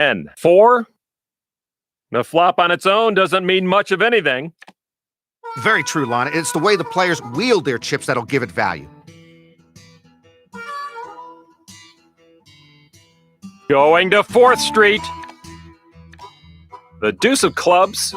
10. 4. The flop on its own doesn't mean much of anything. Very true, Lana. It's the way the players wield their chips that'll give it value. Going to 4th Street. The deuce of clubs.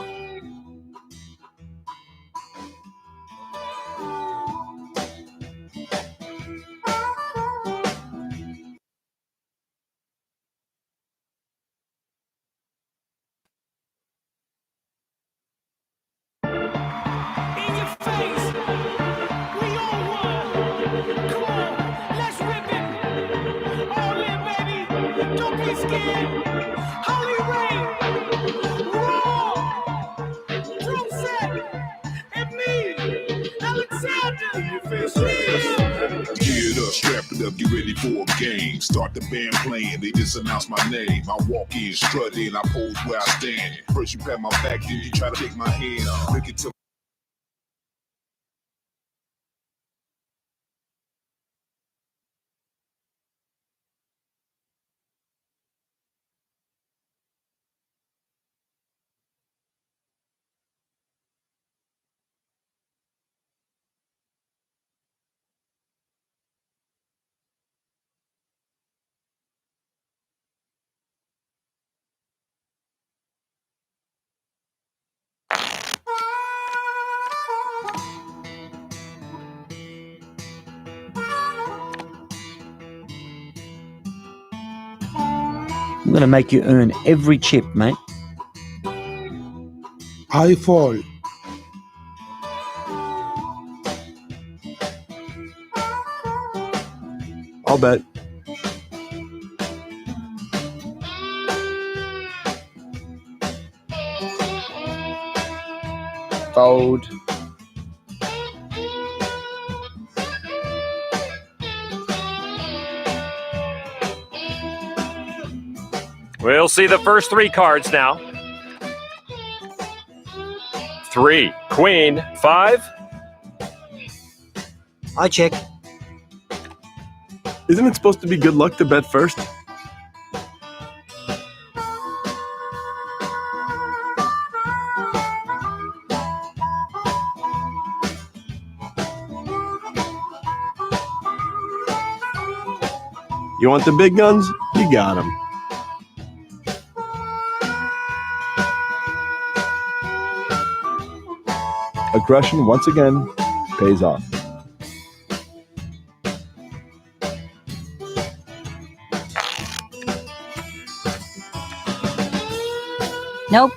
Get ready for a game. Start the band playing. They just announced my name. I walk in, strut in, I pose where I stand. First you pat my back, then you try to take my hand. Look it to I'm going to make you earn every chip, mate. I fall. I'll bet. Fold. We'll see the first 3 cards now. 3. Queen. 5. I check. Isn't it supposed to be good luck to bet first? You want the big guns? You got them. Aggression, once again, pays off. Nope.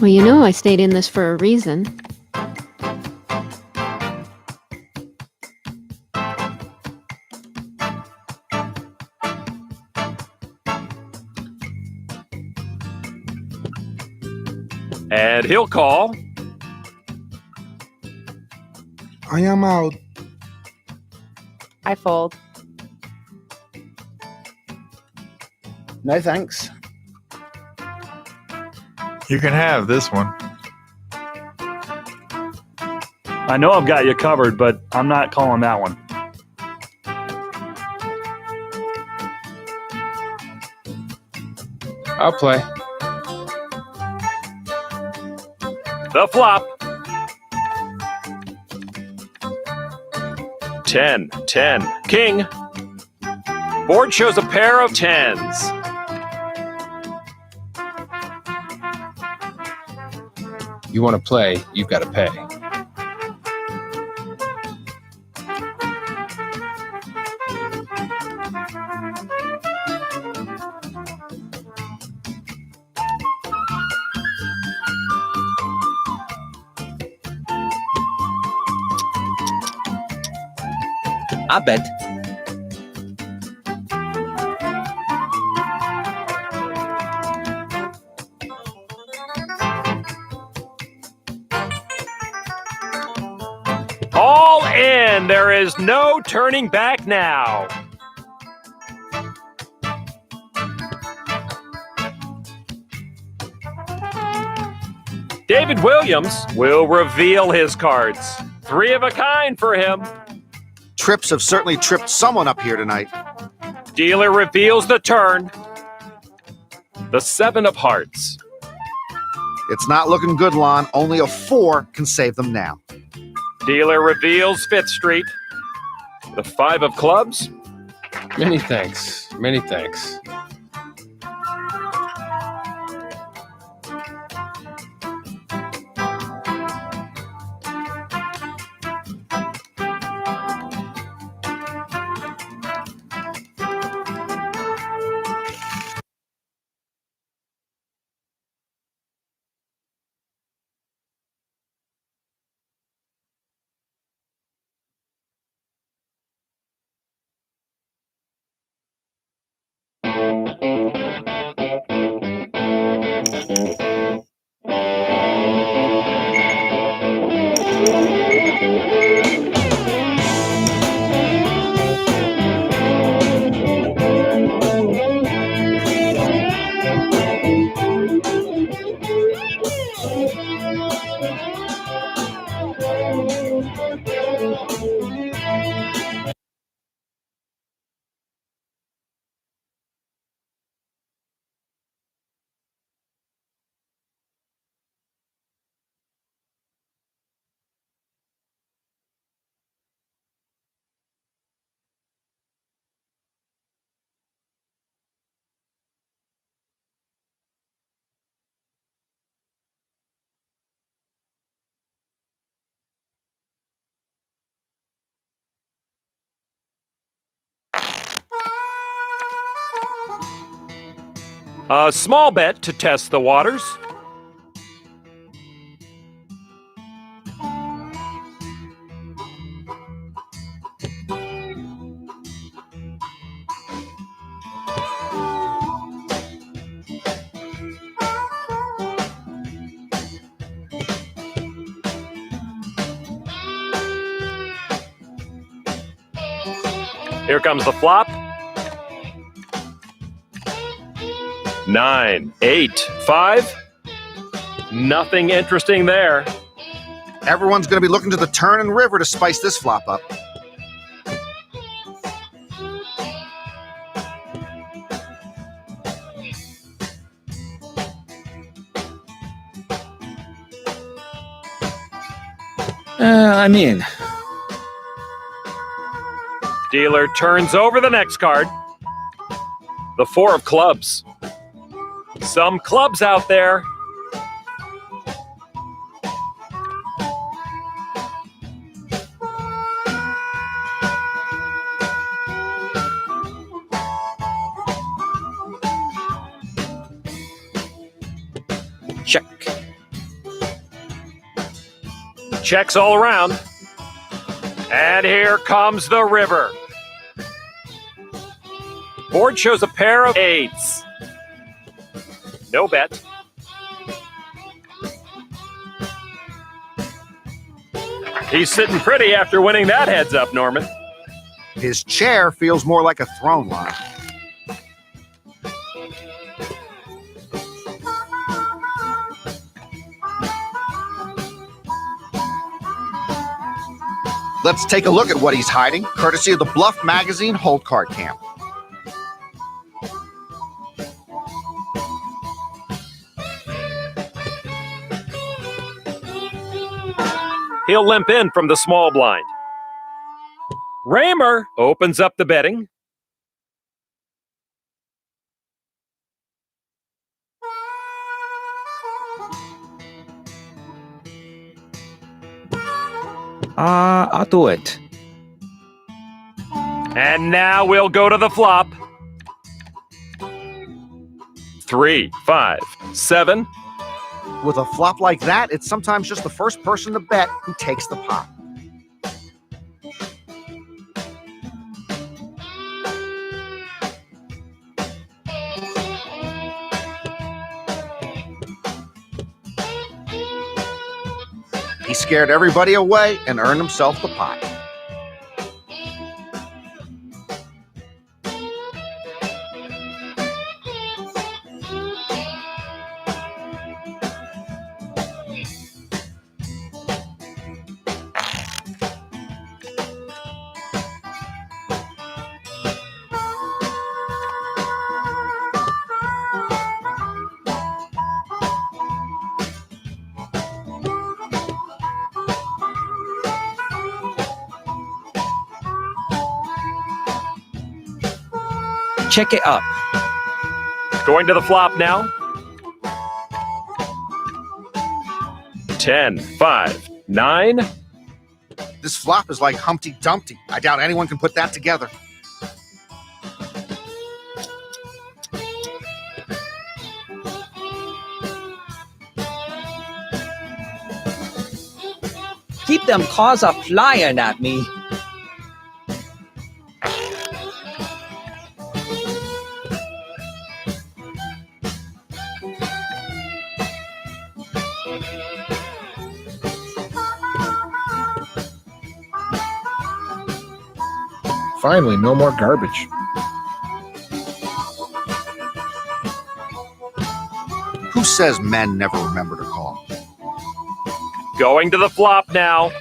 Well, you know I stayed in this for a reason. And he'll call. I am out. I fold. No thanks. You can have this one. I know I've got you covered, but I'm not calling that one. I'll play. The flop. 10, 10, king. Board shows a pair of tens. You want to play, you've got to pay. I bet. All in. There is no turning back now. David Williams will reveal his cards. 3 of a kind for him. Trips have certainly tripped someone up here tonight. Dealer reveals the turn. The 7 of hearts. It's not looking good, Lon. Only a 4 can save them now. Dealer reveals 5th Street. The 5 of clubs. Many thanks. Many thanks. A small bet to test the waters. Here comes the flop. 9, 8, 5. Nothing interesting there. Everyone's going to be looking to the turn and river to spice this flop up. I'm in. Dealer turns over the next card. The 4 of clubs. Some clubs out there. Check. Checks all around. And here comes the river. Board shows a pair of 8s. No bet. He's sitting pretty after winning that heads up, Norman. His chair feels more like a throne, Lon. Let's take a look at what he's hiding, courtesy of the Bluff Magazine Hold Card Cam. He'll limp in from the small blind. Raymer opens up the betting. I'll do it. And now we'll go to the flop. 3, 5, 7. With a flop like that, it's sometimes just the first person to bet who takes the pot. He scared everybody away and earned himself the pot. Check it up. Going to the flop now. 10, 5, 9. This flop is like Humpty Dumpty. I doubt anyone can put that together. Keep them cars are flying at me. Finally, no more garbage. Who says men never remember to call? Going to the flop now.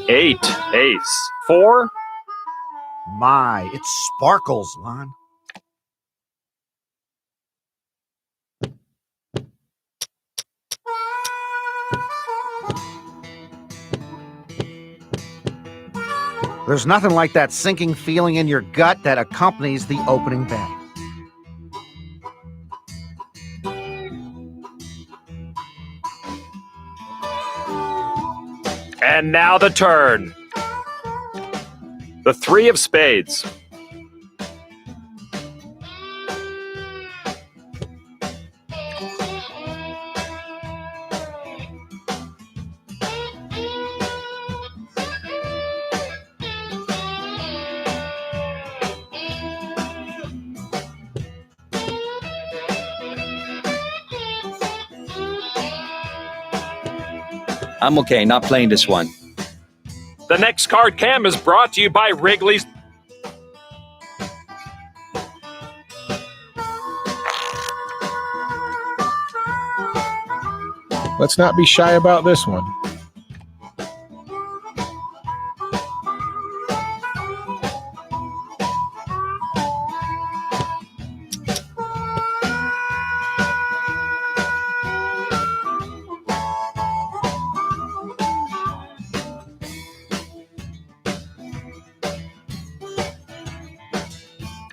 8, ace, 4. My, it sparkles, Lon. There's nothing like that sinking feeling in your gut that accompanies the opening bet. And now the turn. The 3 of spades. I'm okay, not playing this one. The next card cam is brought to you by Wrigley's. Let's not be shy about this one.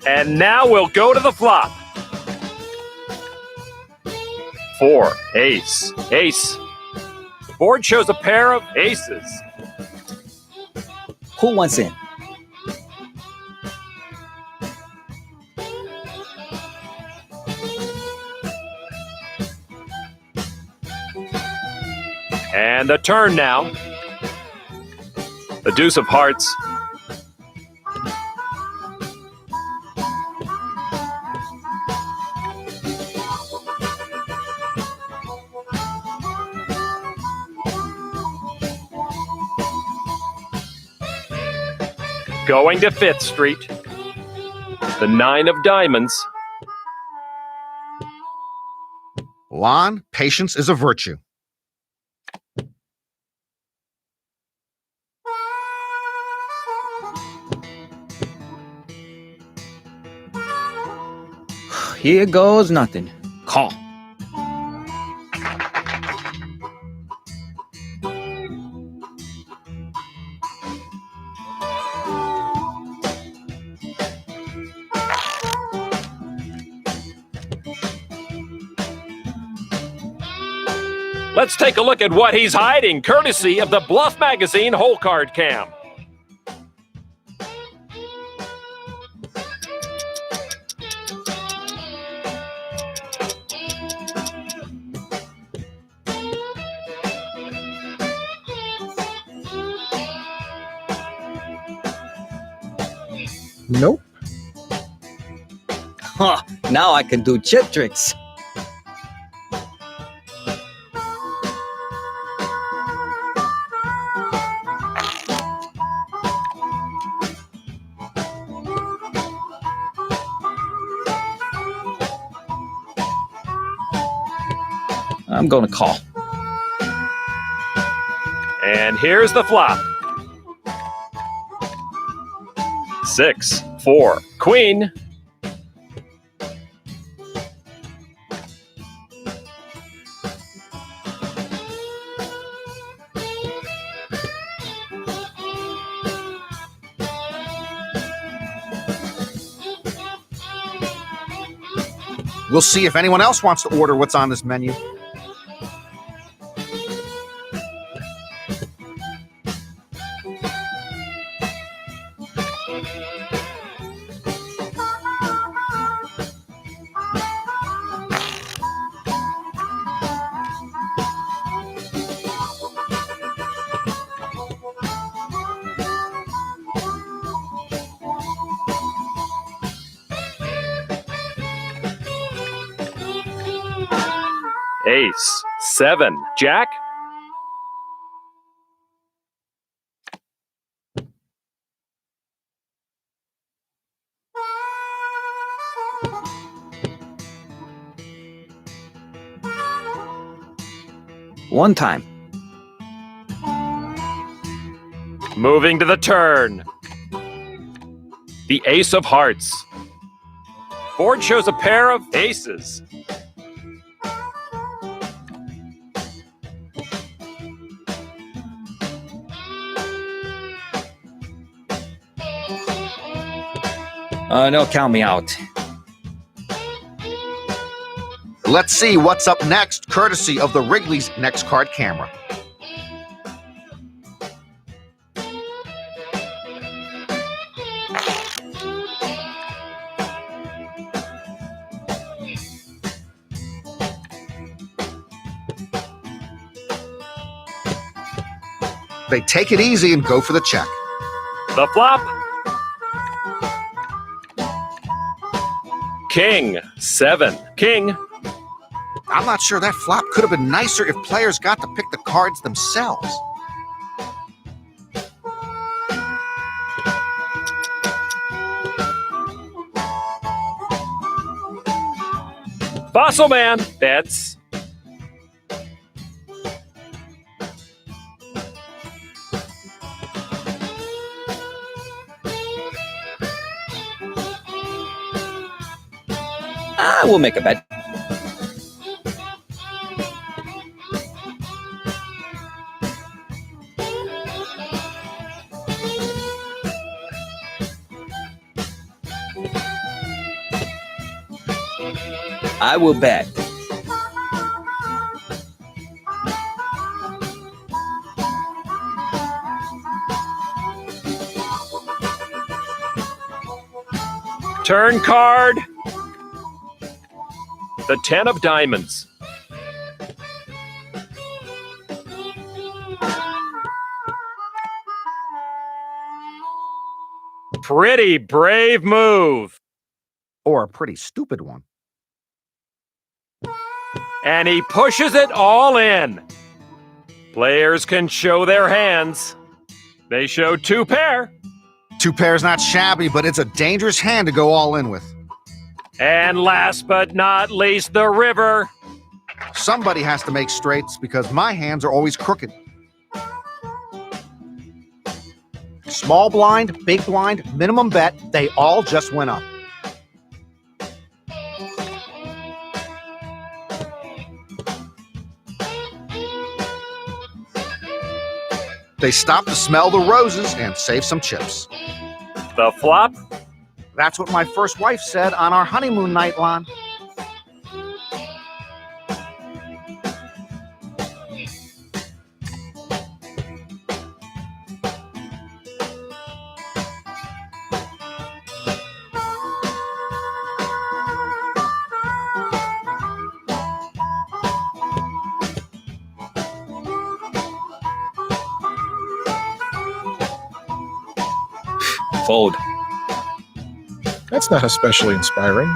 And now we'll go to the flop. 4, ace, ace. Board shows a pair of aces. Who wants in? And the turn now. The deuce of hearts. Going to 5th Street. The 9 of diamonds. Lon, patience is a virtue. Here goes nothing. Call. Let's take a look at what he's hiding, courtesy of the Bluff Magazine Hole Card Cam. Nope. Huh, now I can do chip tricks. I'm going to call. And here's the flop. 6, 4, queen. We'll see if anyone else wants to order what's on this menu. Ace, 7, jack. One time. Moving to the turn. The ace of hearts. Board shows a pair of aces. No, count me out. Let's see what's up next, courtesy of the Wrigley's Next Card Camera. They take it easy and go for the check. The flop. King, 7, king. I'm not sure that flop could have been nicer if players got to pick the cards themselves. Fossil Man bets. I will make a bet. I will bet. Turn card. The 10 of diamonds. Pretty brave move. Or a pretty stupid one. And he pushes it all in. Players can show their hands. They show 2 pair. 2 pairs not shabby, but it's a dangerous hand to go all in with. And last but not least, the river. Somebody has to make straights because my hands are always crooked. Small blind, big blind, minimum bet, they all just went up. They stopped to smell the roses and save some chips. The flop. That's what my first wife said on our honeymoon night, Lon. Fold. That's not especially inspiring.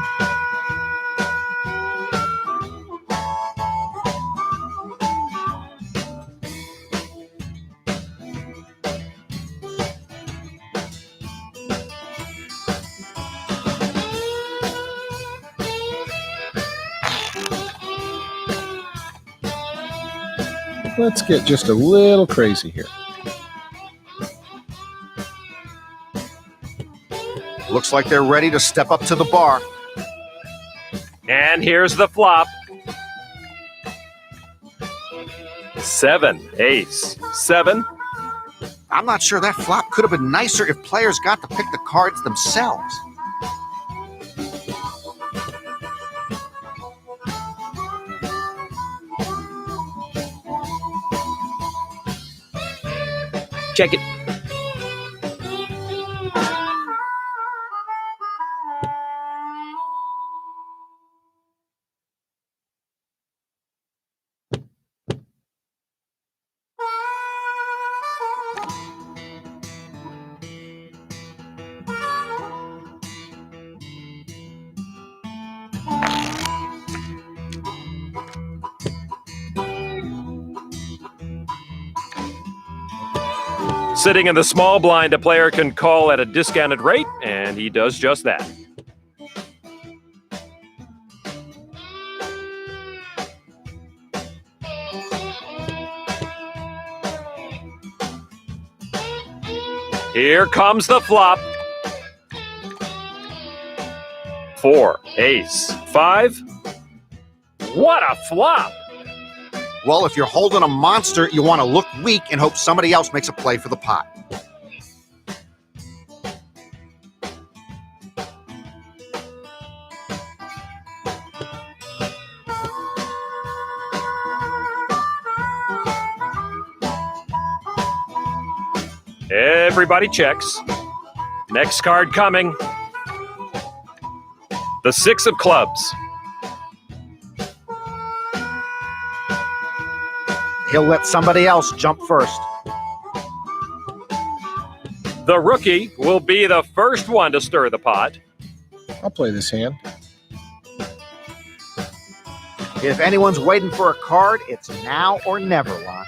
Let's get just a little crazy here. Looks like they're ready to step up to the bar. And here's the flop. 7, ace, 7. I'm not sure that flop could have been nicer if players got to pick the cards themselves. Check it. Sitting in the small blind, a player can call at a discounted rate, and he does just that. Here comes the flop. 4, ace, 5. What a flop! Well, if you're holding a monster, you want to look weak and hope somebody else makes a play for the pot. Everybody checks. Next card coming. The 6 of clubs. He'll let somebody else jump first. The rookie will be the first one to stir the pot. I'll play this hand. If anyone's waiting for a card, it's now or never, Lon.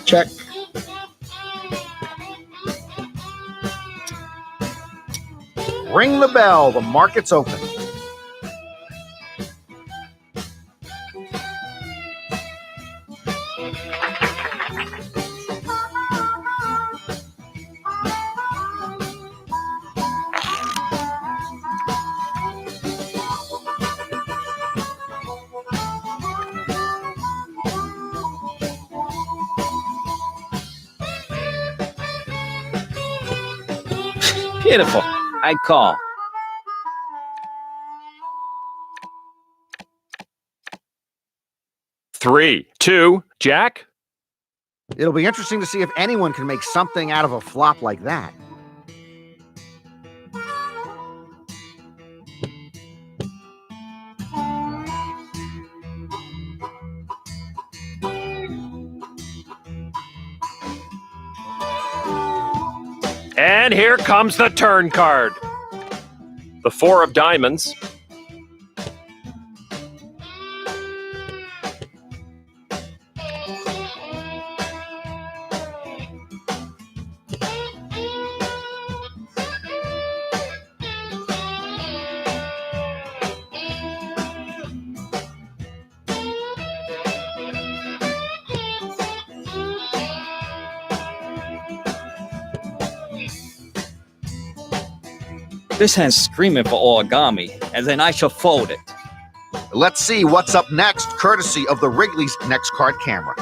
Check. Ring the bell. The market's open. Beautiful. I call. Three, two, Jack. It'll be interesting to see if anyone can make something out of a flop like that. And here comes the turn card. The four of diamonds. This hand's screaming for origami, and then I shall fold it. Let's see what's up next, courtesy of the Wrigley's Next Card camera.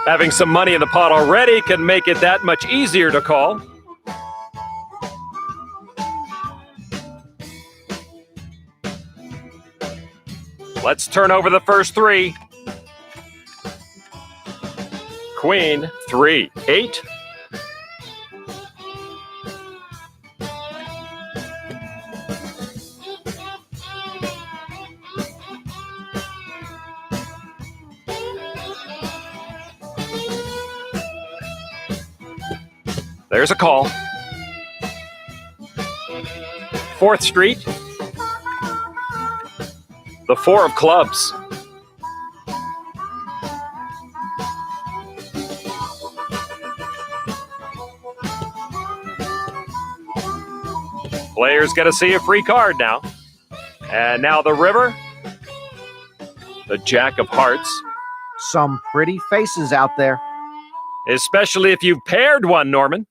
Having some money in the pot already can make it that much easier to call. Let's turn over the first three. Queen, 3, 8. There's a call. 4th Street. The 4 of clubs. Players get to see a free card now. And now the river. The Jack of Hearts. Some pretty faces out there. Especially if you've paired one, Norman.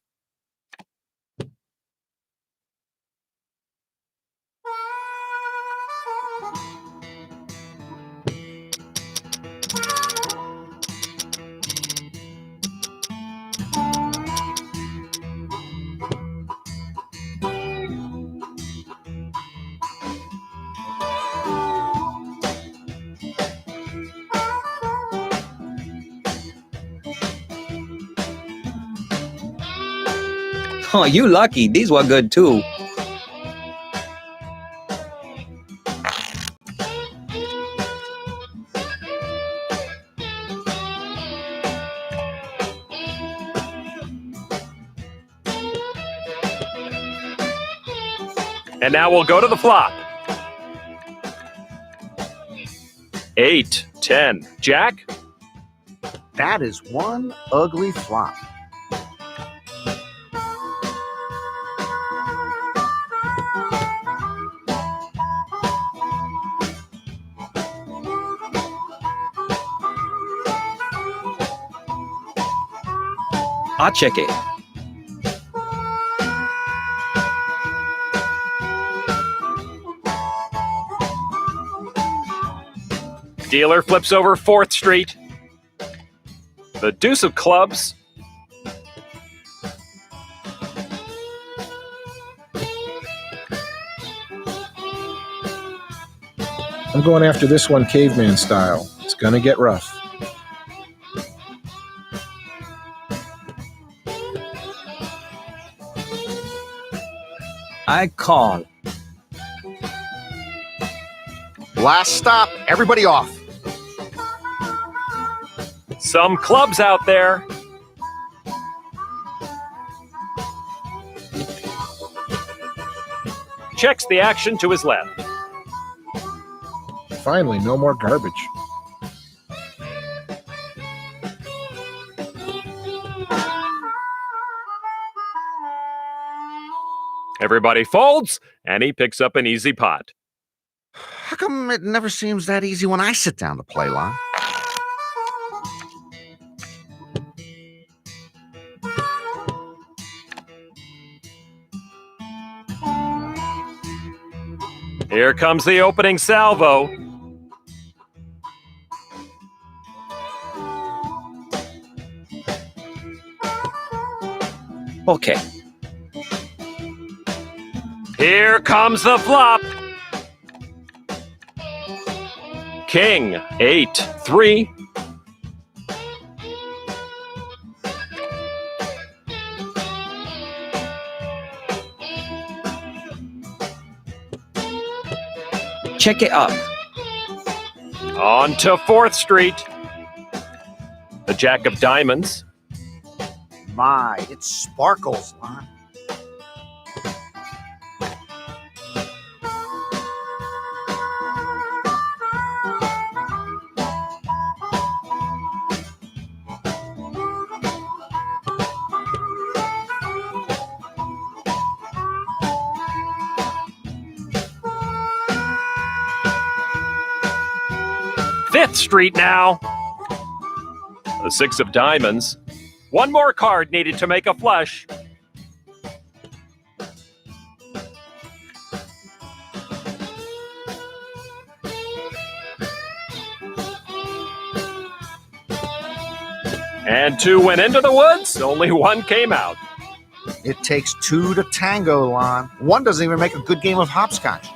Oh, you lucky. These were good too. And now we'll go to the flop. 8, 10. Jack? That is one ugly flop. I'll check it. Dealer flips over 4th Street. The deuce of clubs. I'm going after this one caveman style. It's gonna get rough. I call. Last stop. Everybody off. Some clubs out there. Checks the action to his left. Finally, no more garbage. Everybody folds, and he picks up an easy pot. How come it never seems that easy when I sit down to play, Lon? Here comes the opening salvo. Okay. Here comes the flop. King, 8-3. Check it up. On to 4th Street. The Jack of Diamonds. My, it sparkles, Lon. Fifth Street now. The 6 of Diamonds. One more card needed to make a flush. And 2 went into the woods. Only 1 came out. It takes 2 to tango, Lon. 1 doesn't even make a good game of hopscotch.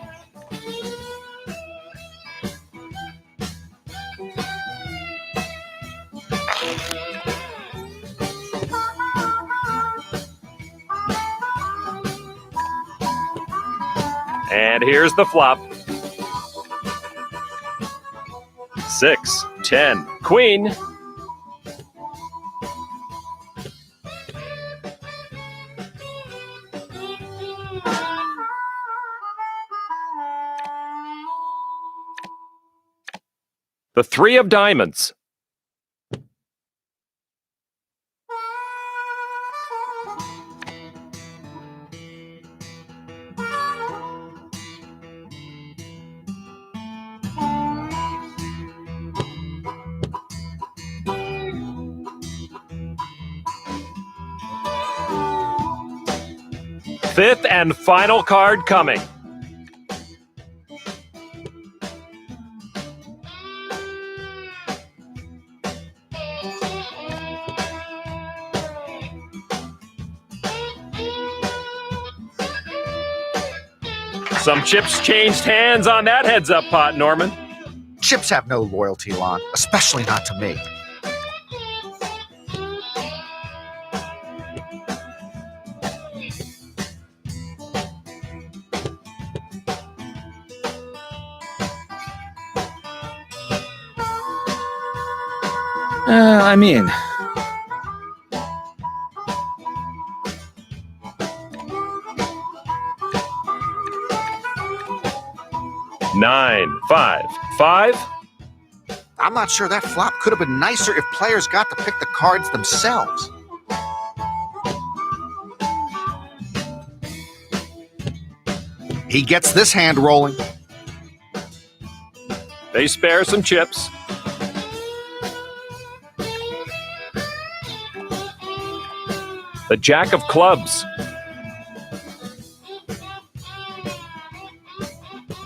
And here's the flop. 6, 10, Queen. The 3 of Diamonds. Fifth and final card coming. Some chips changed hands on that heads-up pot, Norman. Chips have no loyalty, Lon, especially not to me. I mean, 9, 5, 5. I'm not sure that flop could have been nicer if players got to pick the cards themselves. He gets this hand rolling. They spare some chips. The Jack of Clubs.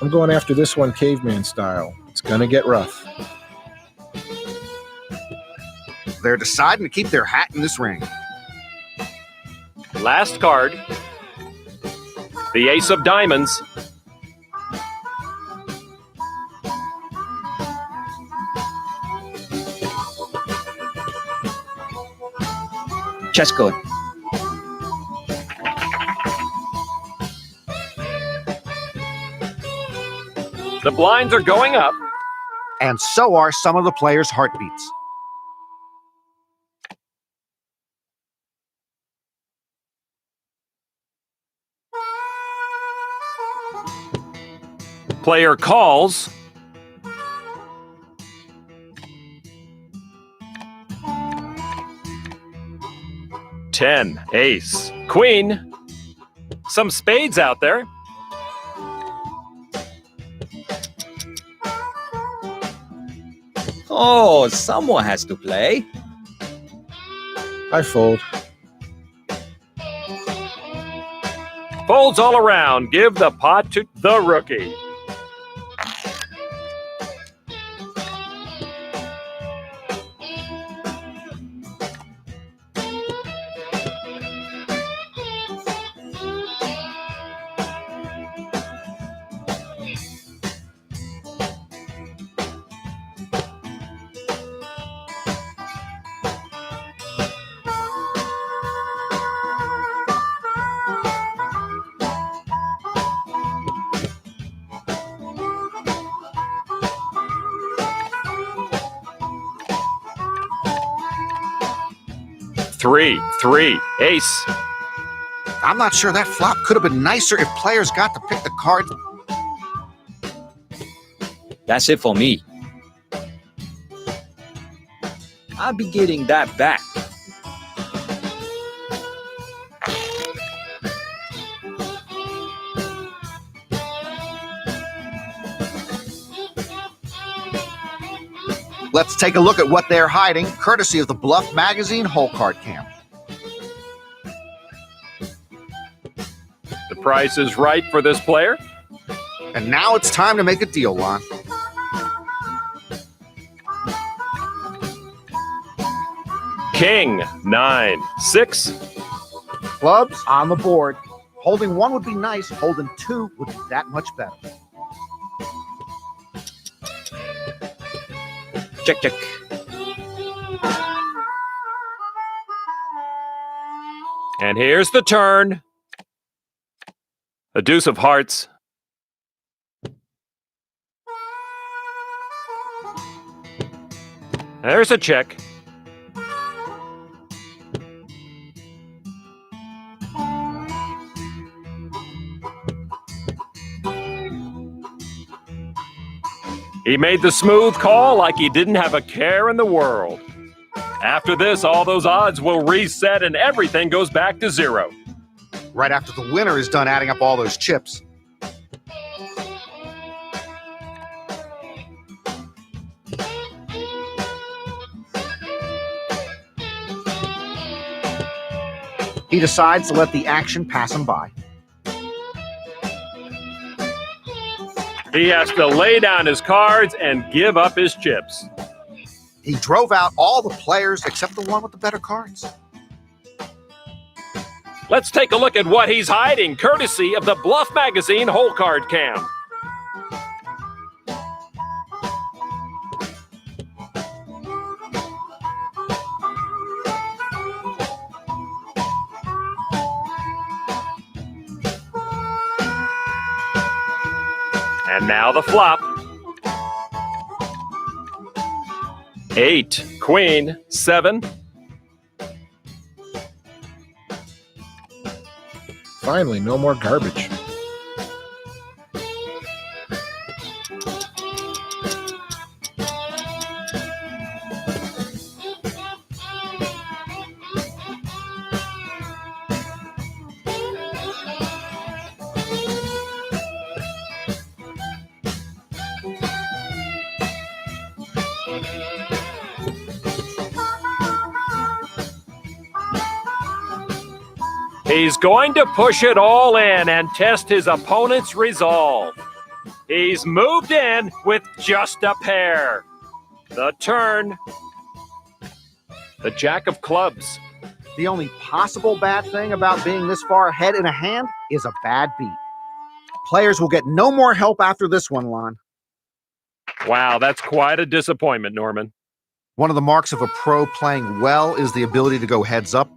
I'm going after this one caveman style. It's gonna get rough. They're deciding to keep their hat in this ring. Last card. The Ace of Diamonds. chess code. The blinds are going up. And so are some of the players' heartbeats. Player calls. Ten, ace, queen. Some spades out there. Oh, someone has to play. I fold. Folds all around. Give the pot to the rookie. Three, three, ace. I'm not sure that flop could have been nicer if players got to pick the card. That's it for me. I'll be getting that back. Let's take a look at what they're hiding, courtesy of the Bluff Magazine Hole Card Cam. The price is right for this player. And now it's time to make a deal, Lon. King, 9, 6. Clubs on the board. Holding one would be nice. Holding two would be that much better. Check, check. And here's the turn. A deuce of hearts. There's a check. He made the smooth call like he didn't have a care in the world. After this, all those odds will reset and everything goes back to zero. Right after the winner is done adding up all those chips. He decides to let the action pass him by. He has to lay down his cards and give up his chips. He drove out all the players except the one with the better cards. Let's take a look at what he's hiding, courtesy of the Bluff Magazine Hole Card Cam. And now the flop. 8, queen, 7. Finally, no more garbage. He's going to push it all in and test his opponent's resolve. He's moved in with just a pair. The turn. The jack of clubs. The only possible bad thing about being this far ahead in a hand is a bad beat. Players will get no more help after this one, Lon. Wow, that's quite a disappointment, Norman. One of the marks of a pro playing well is the ability to go heads up.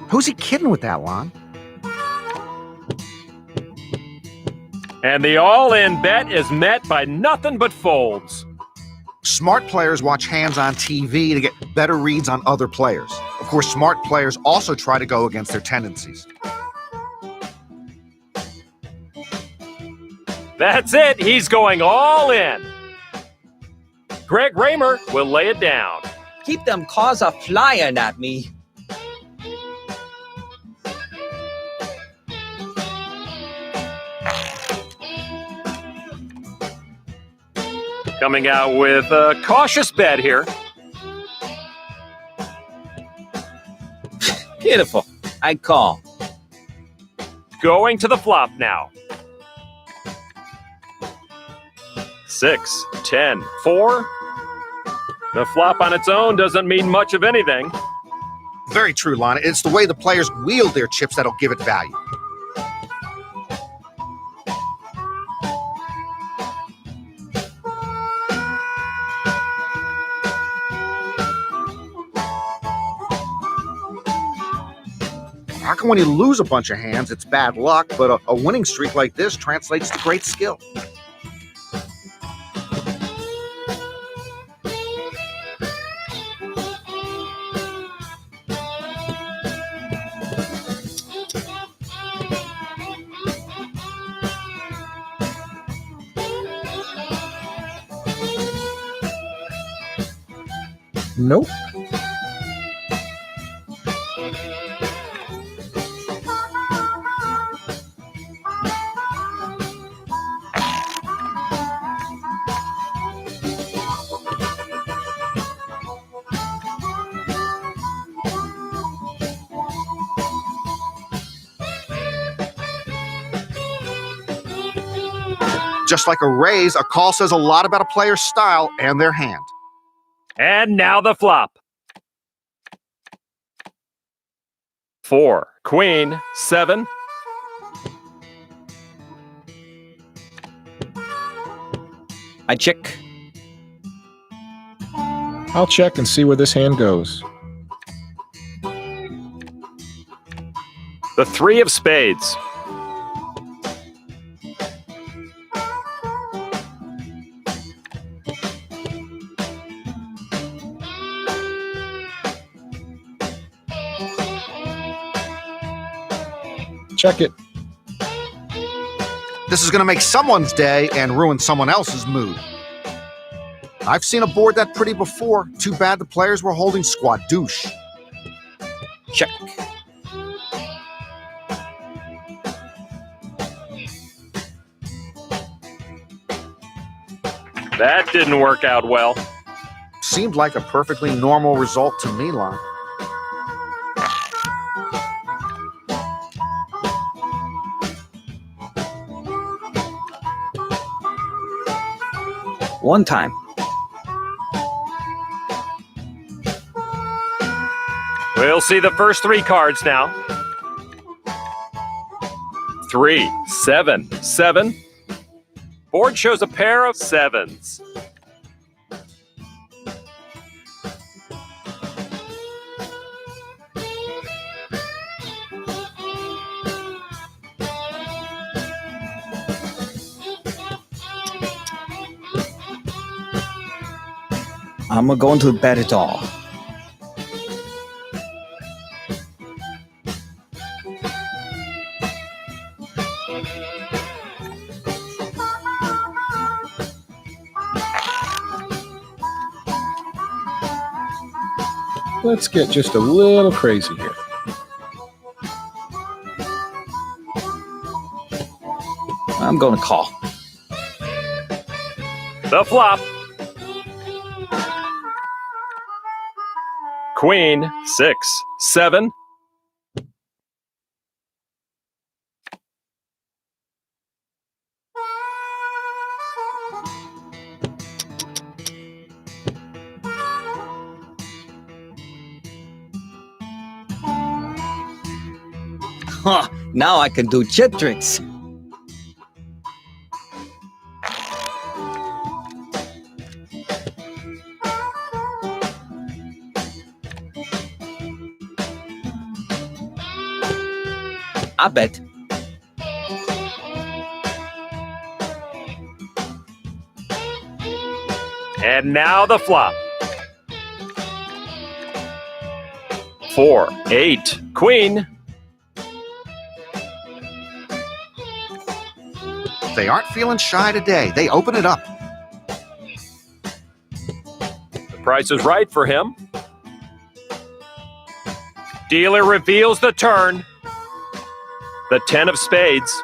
Who's he kidding with that, Lon? And the all-in bet is met by nothing but folds. Smart players watch hands on TV to get better reads on other players. Of course, smart players also try to go against their tendencies. That's it. He's going all in. Greg Raymer will lay it down. Keep them cars a flying at me. Coming out with a cautious bet here. Beautiful. I call. Going to the flop now. 6, 10, 4. The flop on its own doesn't mean much of anything. Very true, Lon. It's the way the players wield their chips that'll give it value. How come when you lose a bunch of hands, it's bad luck, but a winning streak like this translates to great skill? Nope. Just like a raise, a call says a lot about a player's style and their hand. And now the flop. 4, queen, 7. I check. I'll check and see where this hand goes. The 3 of spades. Check it. This is going to make someone's day and ruin someone else's mood. I've seen a board that pretty before. Too bad the players were holding squadouche. Check. That didn't work out well. Seemed like a perfectly normal result to me, Lon. One time. We'll see the first three cards now. 3, 7, 7. Board shows a pair of sevens. I'm going to bet it all. Let's get just a little crazy here. I'm going to call. The flop. Queen, 6, 7. Huh, now I can do chip tricks. I bet. And now the flop. 4, 8. Queen. They aren't feeling shy today. They open it up. The price is right for him. Dealer reveals the turn. The 10 of spades.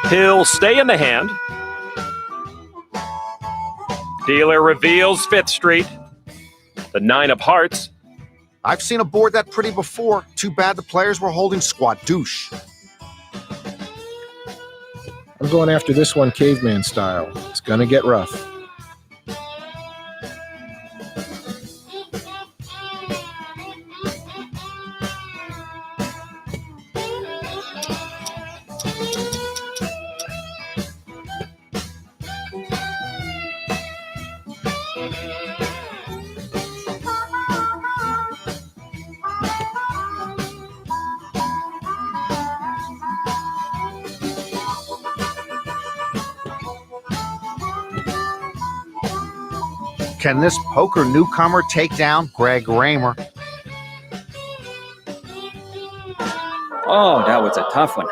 He'll stay in the hand. Dealer reveals 5th Street. The 9 of hearts. I've seen a board that pretty before. Too bad the players were holding squadouche. I'm going after this one caveman style. It's gonna get rough. Can this poker newcomer take down Greg Raymer? Oh, that was a tough one.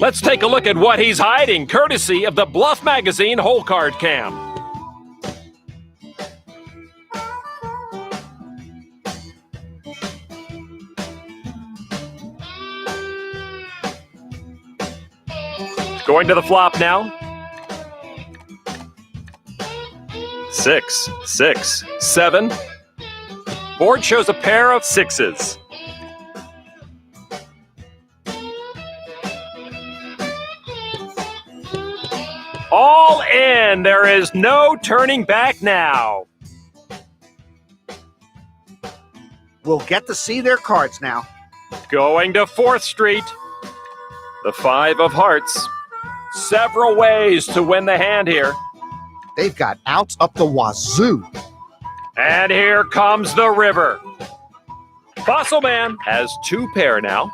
Let's take a look at what he's hiding, courtesy of the Bluff Magazine Hole Card Cam. Going to the flop now. 6, 6, 7. Board shows a pair of sixes. All in. There is no turning back now. We'll get to see their cards now. Going to 4th Street. The 5 of hearts. Several ways to win the hand here. They've got outs up the wazoo. And here comes the river. Fossil Man has 2 pair now.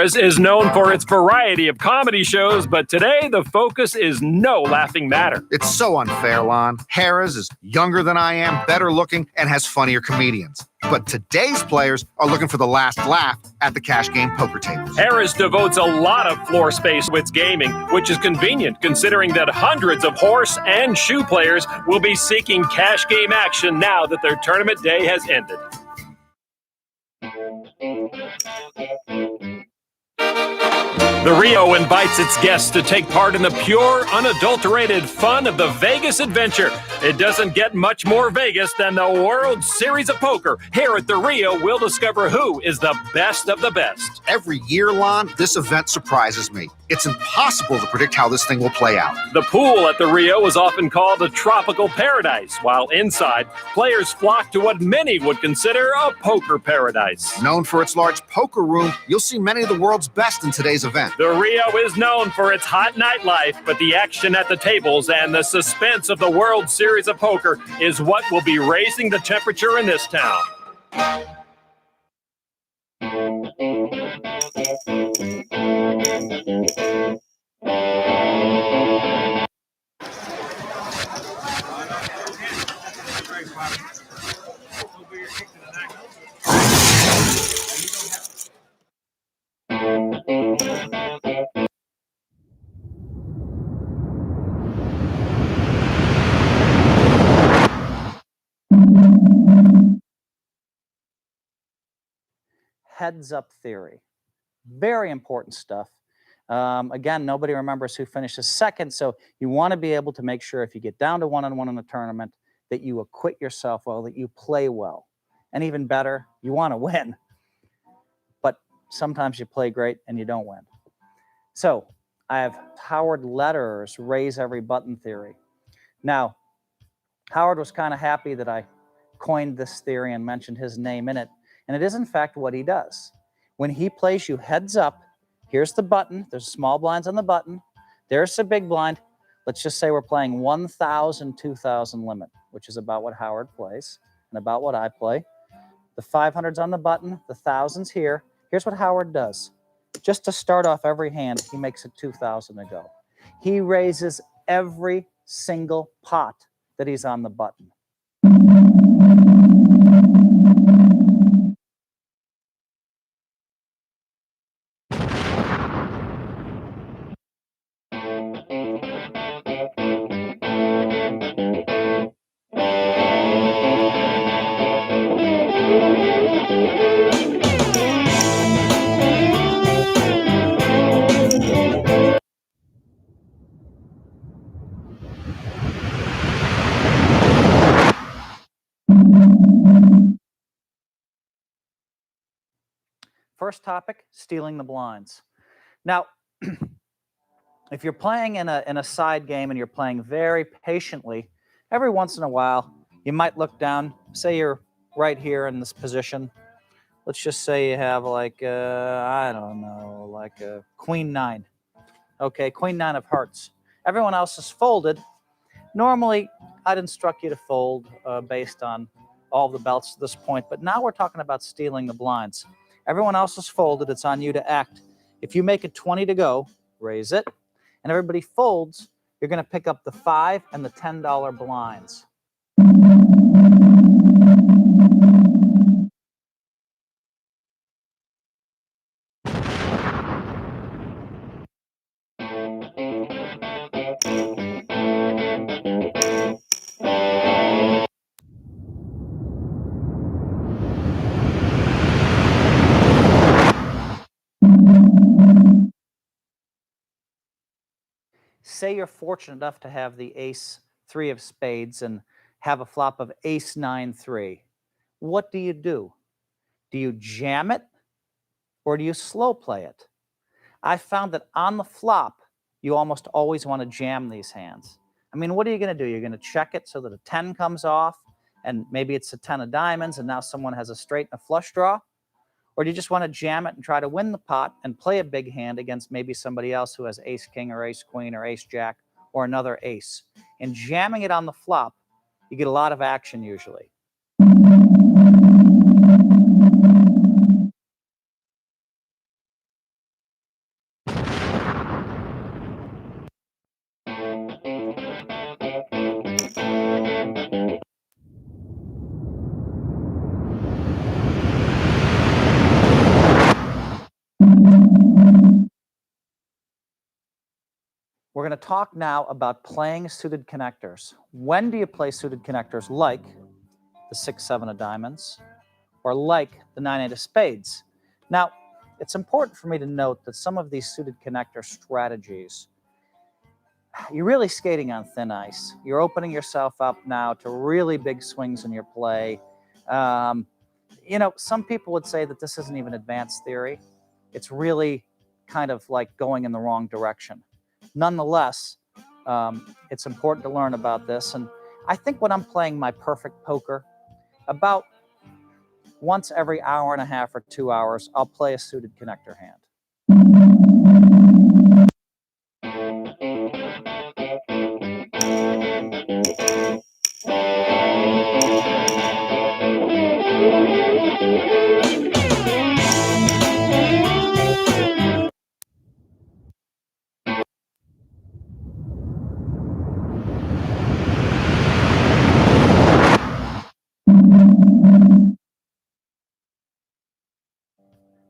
Harris is known for its variety of comedy shows, but today the focus is no laughing matter. It's so unfair, Lon. Harris is younger than I am, better looking, and has funnier comedians. But today's players are looking for the last laugh at the cash game poker tables. Harris devotes a lot of floor space to its gaming, which is convenient considering that hundreds of horse and shoe players will be seeking cash game action now that their tournament day has ended. The Rio invites its guests to take part in the pure, unadulterated fun of the Vegas adventure. It doesn't get much more Vegas than the World Series of Poker. Here at the Rio, we'll discover who is the best of the best. Every year, Lon, this event surprises me. It's impossible to predict how this thing will play out. The pool at the Rio is often called a tropical paradise, while inside, players flock to what many would consider a poker paradise. Known for its large poker room, you'll see many of the world's best in today's event. The Rio is known for its hot nightlife, but the action at the tables and the suspense of the World Series of Poker is what will be raising the temperature in this town. Heads up theory. Very important stuff. Again, nobody remembers who finishes second, so you want to be able to make sure if you get down to one-on-one in a tournament that you acquit yourself well, that you play well. And even better, you want to win. But sometimes you play great and you don't win. So I have Howard Lederer's raise every button theory. Now, Howard was kind of happy that I coined this theory and mentioned his name in it. And it is, in fact, what he does. When he plays you heads up, here's the button. There's small blinds on the button. There's the big blind. Let's just say we're playing 1,000, 2,000 limit, which is about what Howard plays and about what I play. The 500's on the button. The 1,000's here. Here's what Howard does. Just to start off every hand, he makes it 2,000 to go. He raises every single pot that he's on the button. First topic, stealing the blinds. Now, if you're playing in a side game and you're playing very patiently, every once in a while, you might look down. Say you're right here in this position. Let's just say you have like, I don't know, like a queen nine. Okay, queen nine of hearts. Everyone else is folded. Normally, I'd instruct you to fold based on all the belts to this point, but now we're talking about stealing the blinds. Everyone else is folded. It's on you to act. If you make it 20 to go, raise it, and everybody folds, you're going to pick up the $5 and the $10 blinds. Say you're fortunate enough to have the ace 3 of spades and have a flop of ace 9-3. What do? Do you jam it or do you slow play it? I found that on the flop, you almost always want to jam these hands. I mean, what are you going to do? You're going to check it so that a 10 comes off and maybe it's a 10 of diamonds and now someone has a straight and a flush draw? Or do you just want to jam it and try to win the pot and play a big hand against maybe somebody else who has ace king or ace queen or ace jack or another ace? And jamming it on the flop, you get a lot of action usually. talk now about playing suited connectors. When do you play suited connectors like the 6-7 of diamonds or like the 9-8 of spades? Now, it's important for me to note that some of these suited connector strategies, you're really skating on thin ice. You're opening yourself up now to really big swings in your play. You know, some people would say that this isn't even advanced theory. It's really kind of like going in the wrong direction. Nonetheless, it's important to learn about this. And I think when I'm playing my perfect poker, about once every hour and a half or 2 hours, I'll play a suited connector hand.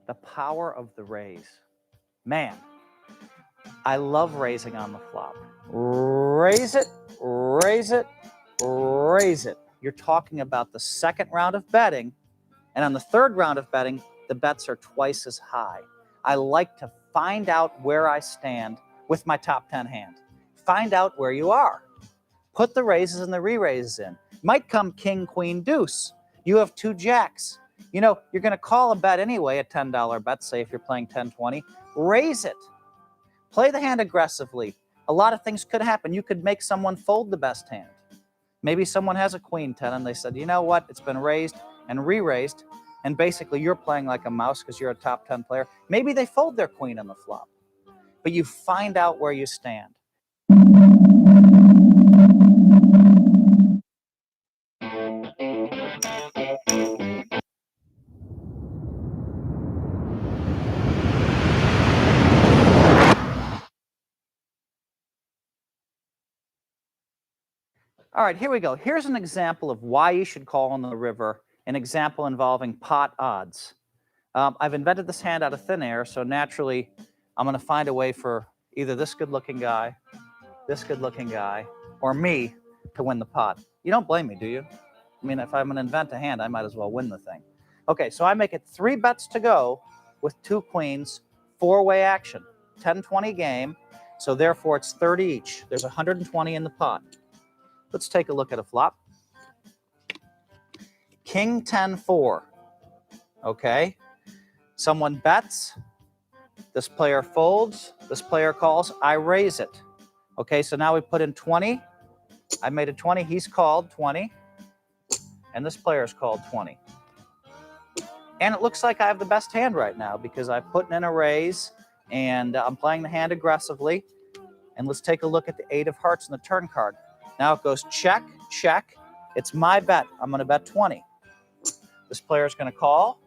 The power of the raise. Man, I love raising on the flop. Raise it, raise it, raise it. You're talking about the second round of betting, and on the third round of betting, the bets are twice as high. I like to find out where I stand with my top 10 hand. Find out where you are. Put the raises and the re-raises in. Might come king, queen, deuce. You have 2 jacks. You know, you're going to call a bet anyway, a $10 bet, say if you're playing 10-20. Raise it. Play the hand aggressively. A lot of things could happen. You could make someone fold the best hand. Maybe someone has a queen 10 and they said, you know what, it's been raised and re-raised, and basically you're playing like a mouse because you're a top 10 player. Maybe they fold their queen on the flop. But you find out where you stand. All right, here we go. Here's an example of why you should call on the river, an example involving pot odds. I've invented this hand out of thin air, so naturally I'm going to find a way for either this good-looking guy, or me to win the pot. You don't blame me, do you? I mean, if I'm going to invent a hand, I might as well win the thing. Okay, so I make it 3 bets to go with 2 queens, 4-way action, 10-20 game, so therefore it's 30 each. There's 120 in the pot. Let's take a look at a flop. King 10-4. Okay. Someone bets. This player folds. This player calls. I raise it. Okay, so now we put in 20. I made it 20. He's called 20. And this player's called 20. And it looks like I have the best hand right now because I put in a raise and I'm playing the hand aggressively. And let's take a look at the 8 of hearts and the turn card. Now it goes check, check. It's my bet. I'm going to bet 20. This player is going to call.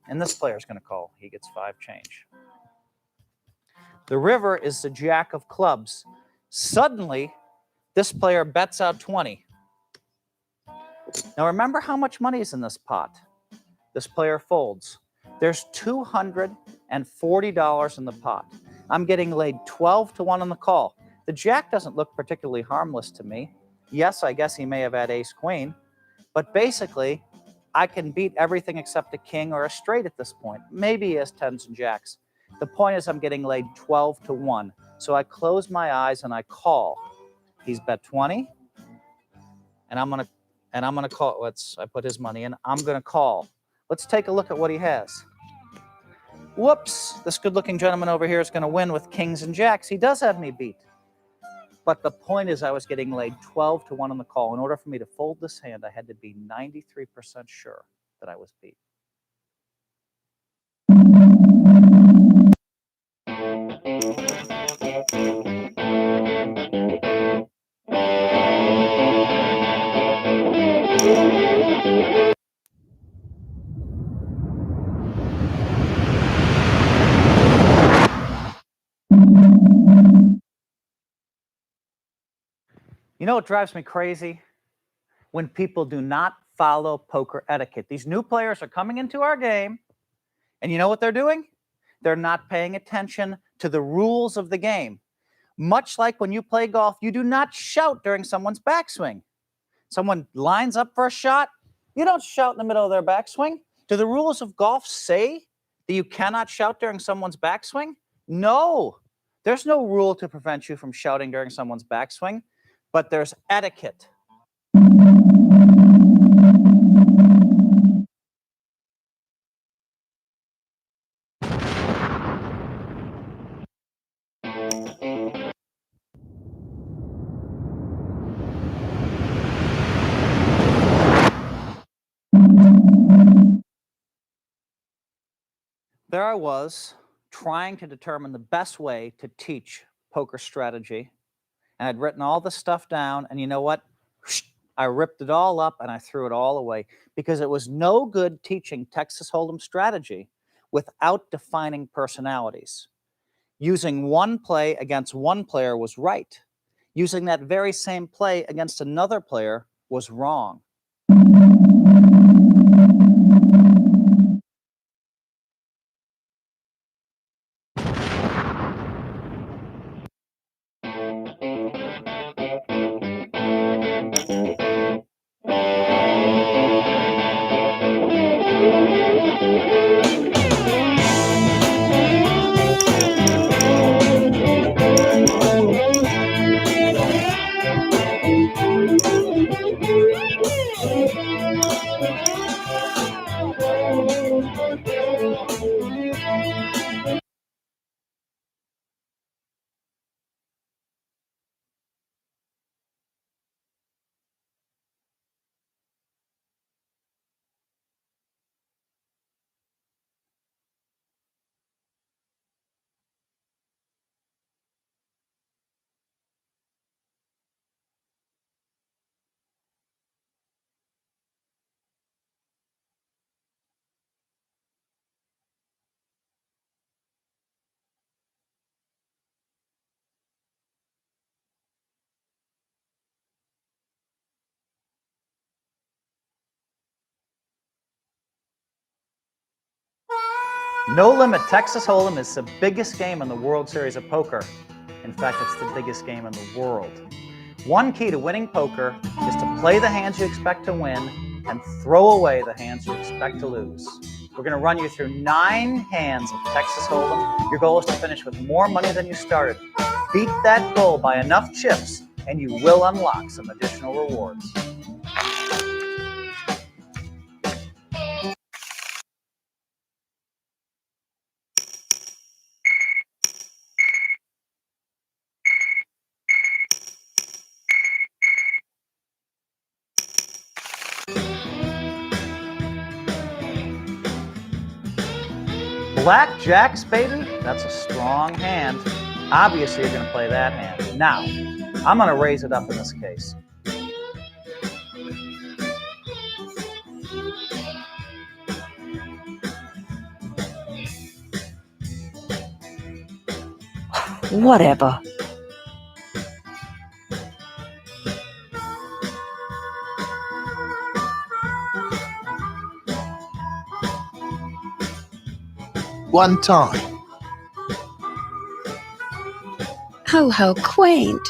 And this player is going to call. He gets 5 change. The river is the jack of clubs. Suddenly, this player bets out 20. Now remember how much money is in this pot. This player folds. There's $240 in the pot. I'm getting laid 12-1 on the call. The jack doesn't look particularly harmless to me. Yes, I guess he may have had ace-queen, but basically, I can beat everything except a king or a straight at this point. Maybe he has 10s and jacks. The point is I'm getting laid 12-1. So I close my eyes and I call. He's bet 20, and I'm gonna call. I put his money in. I'm gonna call. Let's take a look at what he has. Whoops! This good-looking gentleman over here is going to win with kings and jacks. He does have me beat. But the point is I was getting laid 12-1 on the call. In order for me to fold this hand, I had to be 93% sure that I was beat. You know what drives me crazy? When people do not follow poker etiquette. These new players are coming into our game, and you know what they're doing? They're not paying attention to the rules of the game. Much like when you play golf, you do not shout during someone's backswing. Someone lines up for a shot, you don't shout in the middle of their backswing. Do the rules of golf say that you cannot shout during someone's backswing? No. There's no rule to prevent you from shouting during someone's backswing, but there's etiquette. There I was, trying to determine the best way to teach poker strategy. And I'd written all this stuff down, and you know what? I ripped it all up and I threw it all away because it was no good teaching Texas Hold'em strategy without defining personalities. Using one play against one player was right. Using that very same play against another player was wrong. No Limit Texas Hold'em is the biggest game in the World Series of Poker. In fact, it's the biggest game in the world. One key to winning poker is to play the hands you expect to win and throw away the hands you expect to lose. We're going to run you through 9 hands of Texas Hold'em. Your goal is to finish with more money than you started. Beat that goal by enough chips, and you will unlock some additional rewards. Black jacks, baby? That's a strong hand. Obviously, you're going to play that hand. Now, I'm going to raise it up in this case. Whatever. One time. Oh, how quaint.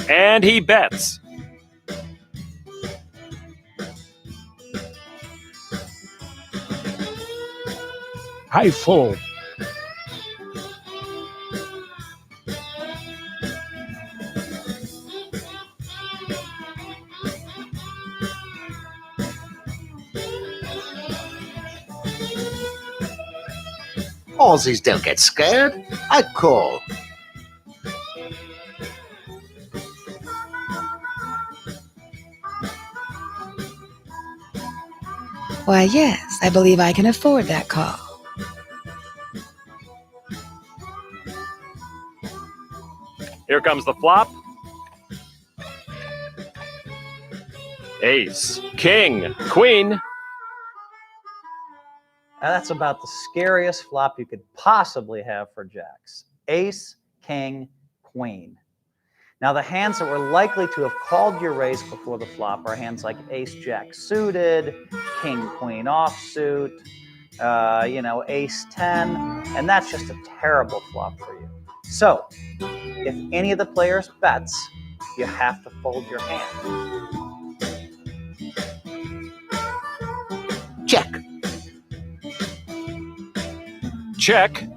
And he bets. I fold. Aussies don't get scared. I call. Why, yes, I believe I can afford that call. Here comes the flop. Ace, king, queen. That's about the scariest flop you could possibly have for jacks. Ace, king, queen. Now, the hands that were likely to have called your raise before the flop are hands like ace-jack suited, king-queen offsuit, ace-10, and that's just a terrible flop for you. So, if any of the players bets, you have to fold your hand. Check. Check.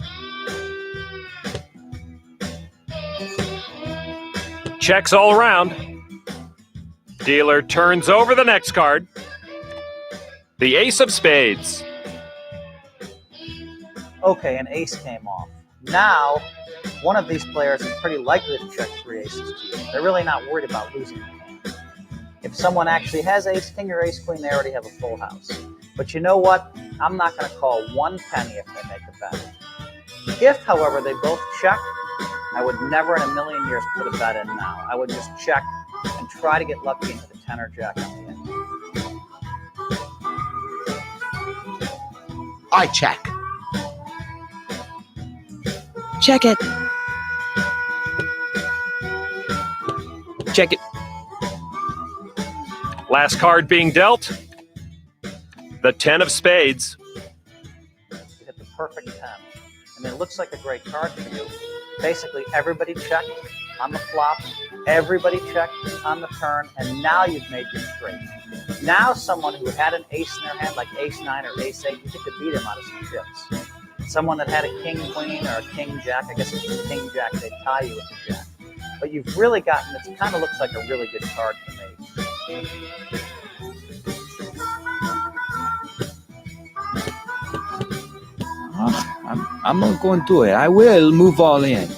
Checks all around. Dealer turns over the next card. The ace of spades. Okay, an ace came off. Now, one of these players is pretty likely to check 3 aces to you. They're really not worried about losing the hand. If someone actually has ace king or ace queen, they already have a full house. But you know what? I'm not going to call 1 penny if they make a bet. If, however, they both check, I would never in a million years put a bet in now. I would just check and try to get lucky into the 10 or jack on the end. I check. Check it. Check it. Last card being dealt. The 10 of spades. You hit the perfect 10. I mean, it looks like a great card for you. Basically, everybody checked on the flop, everybody checked on the turn, and now you've made your straight. Now someone who had an ace in their hand, like ace-9 or ace-8, you could beat him out of some chips. Someone that had a king-queen or a king-jack, I guess if it's a king-jack, they'd tie you with a jack. But you've really gotten, it kind of looks like a really good card to me. I'm not going to do it. I will move all in.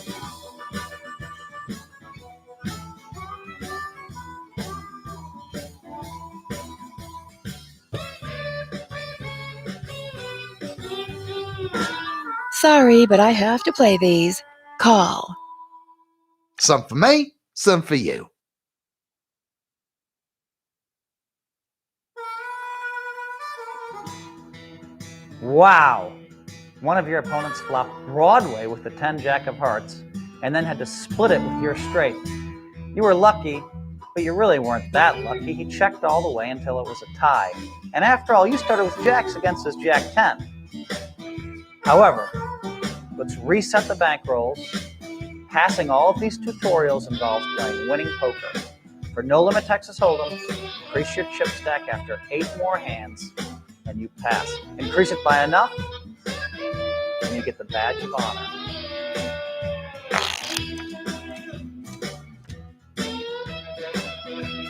Sorry, but I have to play these. Call. Some for me, some for you. Wow! One of your opponents flopped Broadway with the 10 jack of hearts and then had to split it with your straight. You were lucky, but you really weren't that lucky. He checked all the way until it was a tie. And after all, you started with jacks against his jack 10. However, let's reset the bankrolls. Passing all of these tutorials involves playing winning poker. For No Limit Texas Hold'em, increase your chip stack after 8 more hands, and you pass. Increase it by enough, and you get the badge of honor.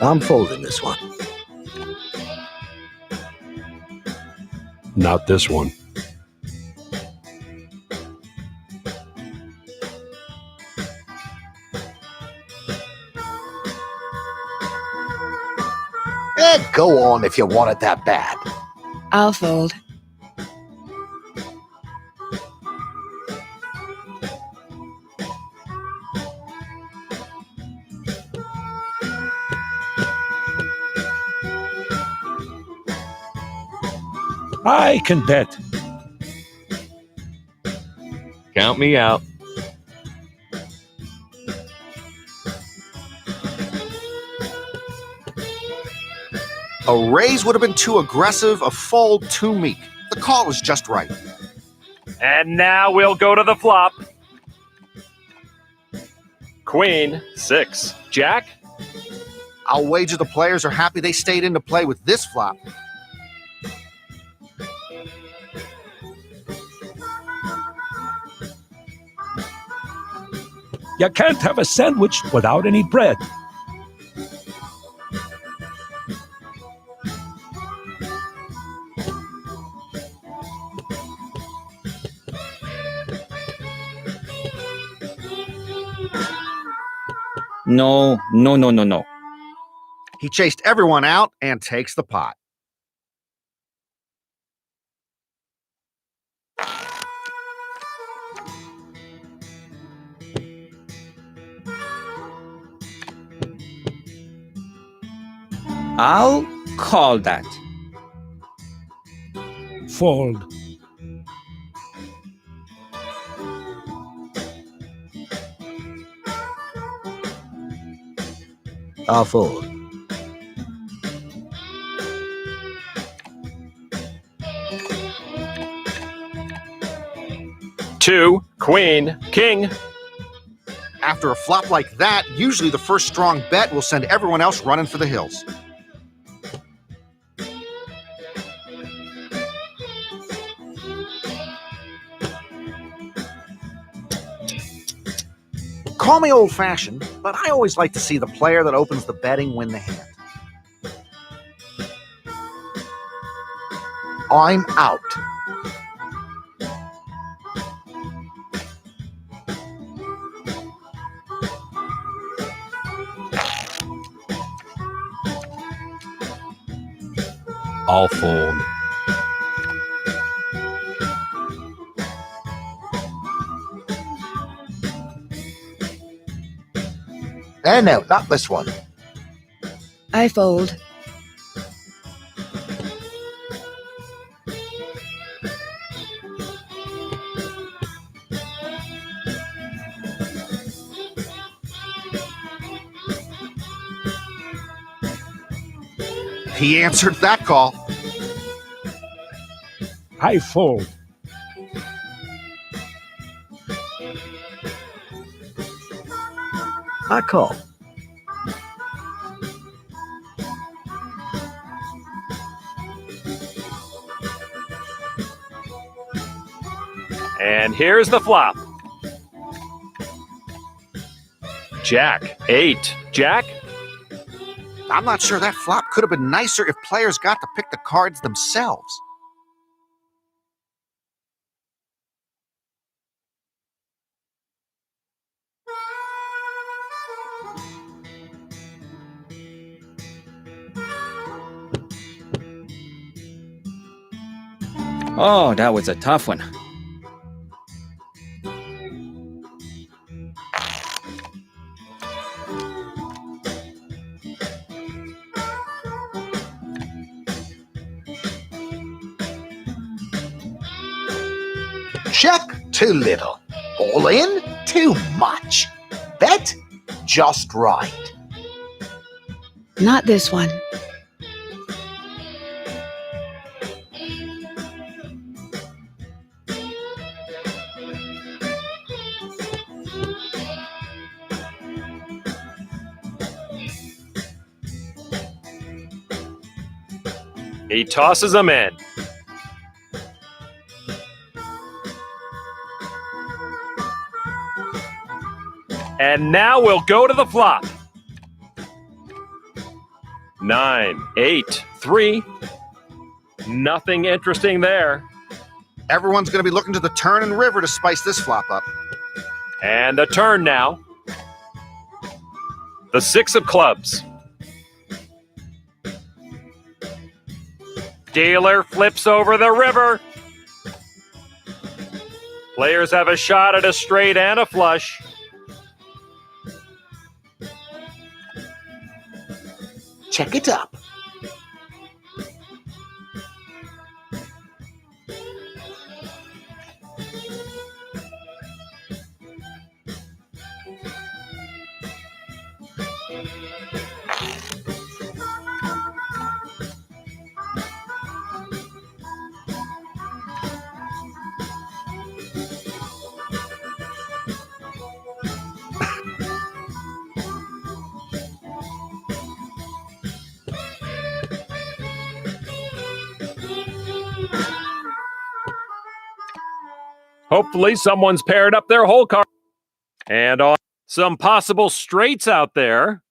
I'm folding this one. Not this one. Go on if you want it that bad. I'll fold. I can bet. Count me out. A raise would have been too aggressive, a fold too meek. The call is just right. And now we'll go to the flop. Queen, 6. Jack? I'll wager the players are happy they stayed in to play with this flop. You can't have a sandwich without any bread. No. He chased everyone out and takes the pot. I'll call that. Fold. I'll fold. Two, queen, king. After a flop like that, usually the first strong bet will send everyone else running for the hills. Call me old-fashioned, but I always like to see the player that opens the betting win the hand. I'm out. I'll fold. No, not this one. I fold. He answered that call. I fold. I call. And here's the flop. Jack, 8. Jack? I'm not sure that flop could have been nicer if players got to pick the cards themselves. Oh, that was a tough one. Check, too little. All in, too much. Bet, just right. Not this one. He tosses them in. And now we'll go to the flop. 9, 8, 3. Nothing interesting there. Everyone's going to be looking to the turn and river to spice this flop up. And the turn now. The 6 of clubs. Dealer flips over the river. Players have a shot at a straight and a flush. Check it up. Hopefully someone's paired up their whole card. And on some possible straights out there.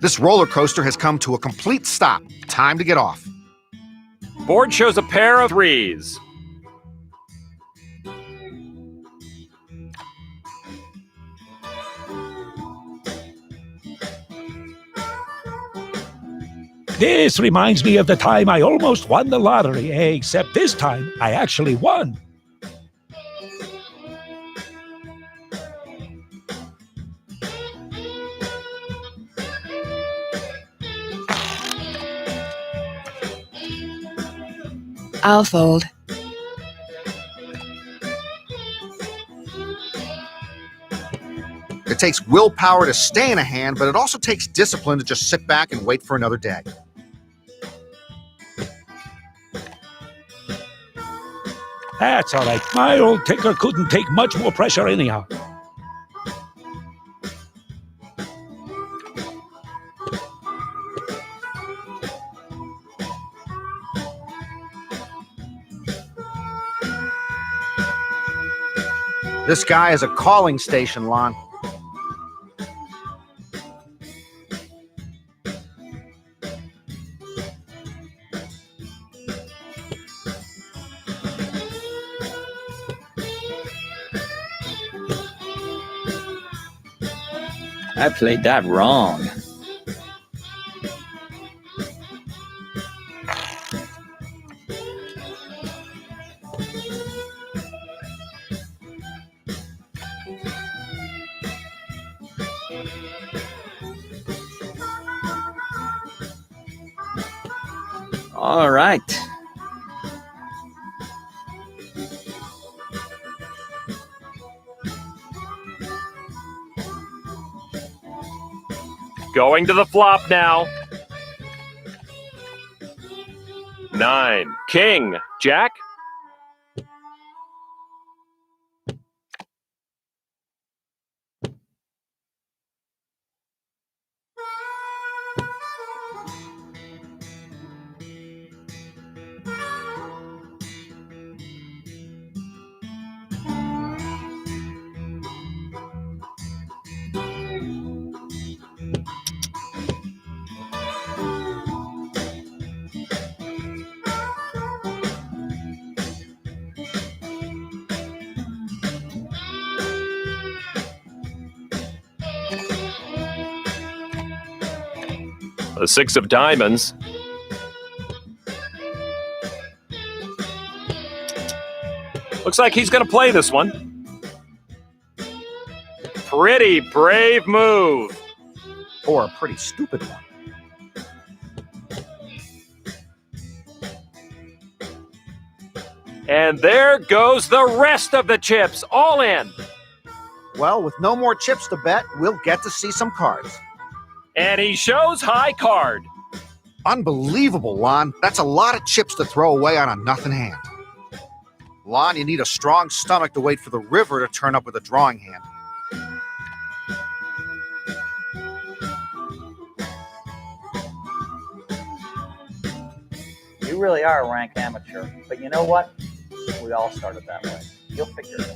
This roller coaster has come to a complete stop. Time to get off. Board shows a pair of 3s. This reminds me of the time I almost won the lottery, except this time I actually won. I'll fold. It takes willpower to stay in a hand, but it also takes discipline to just sit back and wait for another day. That's all right. My old tinker couldn't take much more pressure anyhow. This guy is a calling station, Lon. I played that wrong. All right. Going to the flop now. 9. King. Jack. The 6 of diamonds. Looks like he's going to play this one. Pretty brave move. Or a pretty stupid one. And there goes the rest of the chips, all in. Well, with no more chips to bet, we'll get to see some cards. And he shows high card. Unbelievable, Lon. That's a lot of chips to throw away on a nothing hand. Lon, you need a strong stomach to wait for the river to turn up with a drawing hand. You really are a rank amateur. But you know what? We all started that way. You'll figure it out.